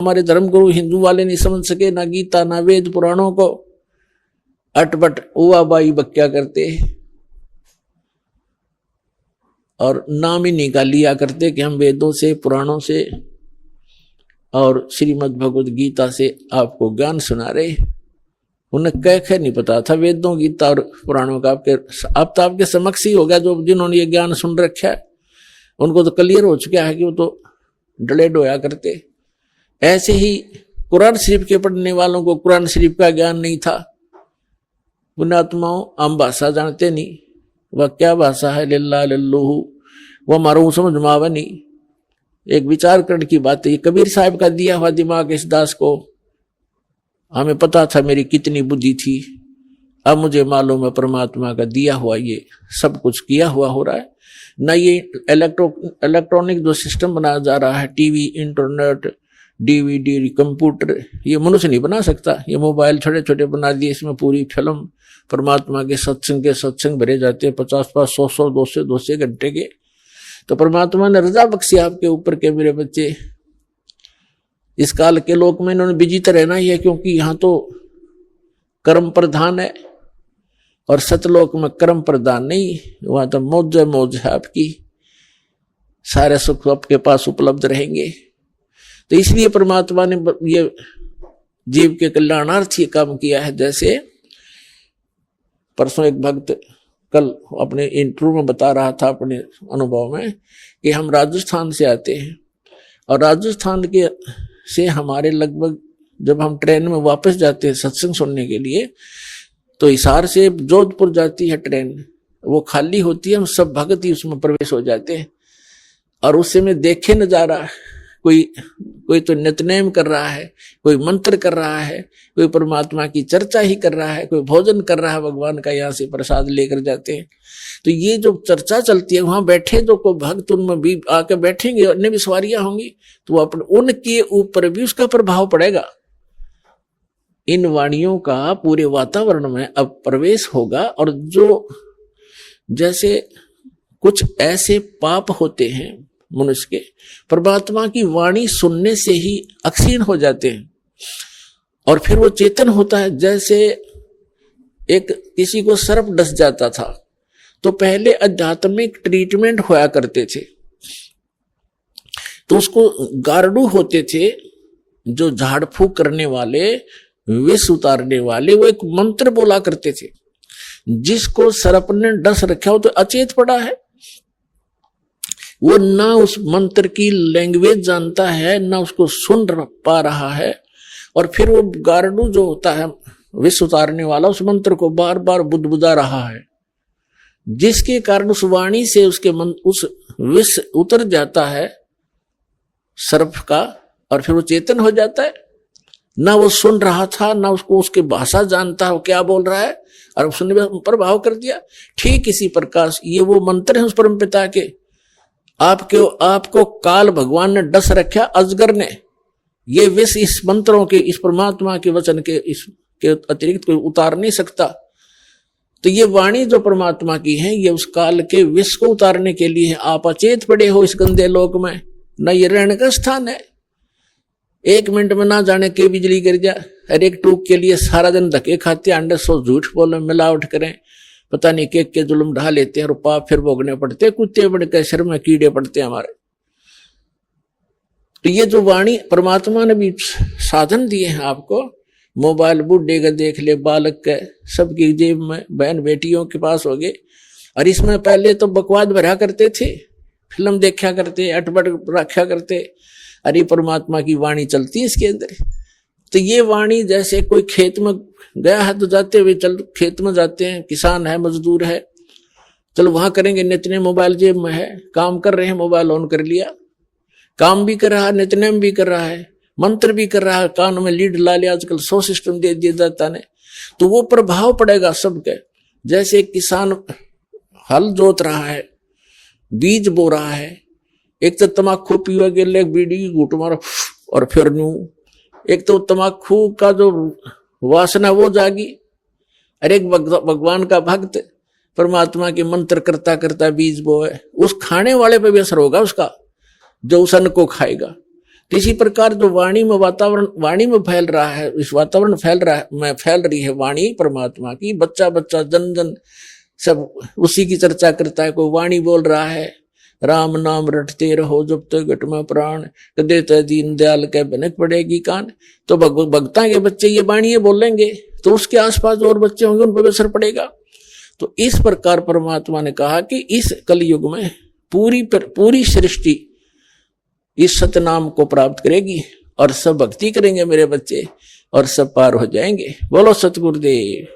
हमारे धर्मगुरु हिंदू वाले नहीं समझ सके, ना गीता ना वेद पुराणों को, अटपट उवा बाई बक्या करते और नाम ही निकाल लिया करते कि हम वेदों से पुराणों से और श्रीमद् भगवद गीता से आपको ज्ञान सुना रहे। उन्हें कह नहीं पता था वेदों गीता और पुराणों का। अब तो आपके समक्ष ही हो गया, जो जिन्होंने ये ज्ञान सुन रखा है उनको तो क्लियर हो चुका है कि वो तो डले डोया करते। ऐसे ही कुरान शरीफ के पढ़ने वालों को कुरान शरीफ का ज्ञान नहीं था। पुण्यात्माओं, हम भाषा जानते नहीं, वह क्या भाषा है, लिल्ला लल्लूहू, वह मारू समझ मावा नहीं। एक विचार करने की बात है, ये कबीर साहब का दिया हुआ दिमाग इस दास को। हमें पता था मेरी कितनी बुद्धि थी, अब मुझे मालूम है परमात्मा का दिया हुआ ये सब कुछ किया हुआ हो रहा है। ना ये इलेक्ट्रॉनिक जो सिस्टम बनाया जा रहा है, टीवी, इंटरनेट, डीवीडी, कंप्यूटर, ये मनुष्य नहीं बना सकता। ये मोबाइल छोटे छोटे बना दिए, इसमें पूरी फिल्म परमात्मा के सत्संग भरे जाते हैं, 50-50, 100-100, 200 घंटे के। तो परमात्मा ने रजा बख्शी आपके ऊपर के मेरे बच्चे, इस काल के लोक में इन्होंने विजित रहना ही है, क्योंकि यहाँ तो कर्म प्रधान है और सतलोक में कर्म प्रधान नहीं, वहां तो मौज है आपकी, सारे सुख आपके पास उपलब्ध रहेंगे। तो इसलिए परमात्मा ने ये जीव के कल्याणार्थ ये काम किया है। जैसे परसों एक भक्त कल अपने इंटरव्यू में बता रहा था अपने अनुभव में कि हम राजस्थान से आते हैं और राजस्थान के से हमारे लगभग जब हम ट्रेन में वापस जाते हैं सत्संग सुनने के लिए, तो हिसार से जोधपुर जाती है ट्रेन, वो खाली होती है, हम सब भक्त ही उसमें प्रवेश हो जाते हैं। और उससे में देखे नजारा, कोई तो नित्यनेम कर रहा है, कोई मंत्र कर रहा है, कोई परमात्मा की चर्चा ही कर रहा है, कोई भोजन कर रहा है, भगवान का यहाँ से प्रसाद लेकर जाते हैं। तो ये जो चर्चा चलती है, वहां बैठे जो को भक्त उनमें भी आके बैठेंगे, अन्य भी सवारियां होंगी, तो वो अपने उनके ऊपर भी उसका प्रभाव पड़ेगा। इन वाणियों का पूरे वातावरण में अब प्रवेश होगा। और जो जैसे कुछ ऐसे पाप होते हैं मनुष्य के, परमात्मा की वाणी सुनने से ही अक्षीण हो जाते हैं और फिर वो चेतन होता है। जैसे एक किसी को सर्प डस जाता था तो पहले आध्यात्मिक ट्रीटमेंट होया करते थे, तो उसको गार्डू होते थे जो झाड़ फूक करने वाले, विष उतारने वाले, वो एक मंत्र बोला करते थे। जिसको सर्प ने डस रखा हो तो अचेत पड़ा है, वो ना उस मंत्र की लैंग्वेज जानता है, ना उसको सुन पा रहा है। और फिर वो गार्डू जो होता है विष उतारने वाला, उस मंत्र को बार बार बुदबुदा रहा है, जिसके कारण उस वाणी से उसके उस विष उतर जाता है सर्प का, और फिर वो चेतन हो जाता है। ना वो सुन रहा था, ना उसको उसकी भाषा जानता है वो क्या बोल रहा है, और उसने प्रभाव कर दिया। ठीक इसी प्रकार ये वो मंत्र है उस परम पिता के। आपको काल भगवान ने डस रखा, अजगर ने, ये विष इस मंत्रों के, इस परमात्मा के वचन के इसके अतिरिक्त कोई उतार नहीं सकता। तो ये वाणी जो परमात्मा की है, ये उस काल के विष को उतारने के लिए है। आप अचेत पड़े हो इस गंदे लोक में, न ये रहने का स्थान है। 1 मिनट में ना जाने के बिजली गिर जाए, हर एक टूक के लिए सारा दिन धक्के खाते, अंडे सो झूठ बोले, मिलावट करें, पता नहीं के जुल्म ढा लेते हैं और पाप फिर भोगने पड़ते, कुत्ते बड़ के सिर में कीड़े पड़ते हैं हमारे। तो ये जो वाणी परमात्मा ने भी साधन दिए हैं आपको, मोबाइल बुढ़े का देख ले, बालक के सबकी जेब में, बहन बेटियों के पास हो गए। और इसमें पहले तो बकवाद भरा करते थे, फिल्म देखा करते, अटपट रखा करते, अरे परमात्मा की वाणी चलती है इसके अंदर। तो ये वाणी जैसे कोई खेत में गया है तो जाते हुए चल खेत में जाते हैं, किसान है, मजदूर है, चलो वहां करेंगे, नितने मोबाइल जेब में है, काम कर रहे हैं, मोबाइल ऑन कर लिया, काम भी कर रहा है, नितनेम भी कर रहा है, मंत्र भी कर रहा है, कान में लीड ला लिया, आजकल 100 सिस्टम दे दिया जाता ने, तो वो प्रभाव पड़ेगा सबके। जैसे एक किसान हल जोत रहा है, बीज बो रहा है, एक तो तमाकू पीवा के लिए बीड़ी घूट मारो और फिर न्यू, एक तो तमाकू का जो वासना वो जागी, अरे एक भगवान का भक्त परमात्मा के मंत्र करता करता बीज बोए, उस खाने वाले पे भी असर होगा उसका, जो उस अन्न को खाएगा। तो इसी प्रकार जो वाणी में फैल रहा है, इस वातावरण फैल रही है वाणी परमात्मा की। बच्चा बच्चा जन जन सब उसी की चर्चा करता है। कोई वाणी बोल रहा है, राम नाम रटते रहो जब तक घट में प्राण, देते दीन दयाल के बनक पड़ेगी कान। तो भक्ता के बच्चे ये वाणी बोलेंगे तो उसके आसपास और बच्चे होंगे, उन पर असर पड़ेगा। तो इस प्रकार परमात्मा ने कहा कि इस कलयुग में पूरी सृष्टि इस सतनाम को प्राप्त करेगी और सब भक्ति करेंगे मेरे बच्चे, और सब पार हो जाएंगे। बोलो सतगुरुदेव।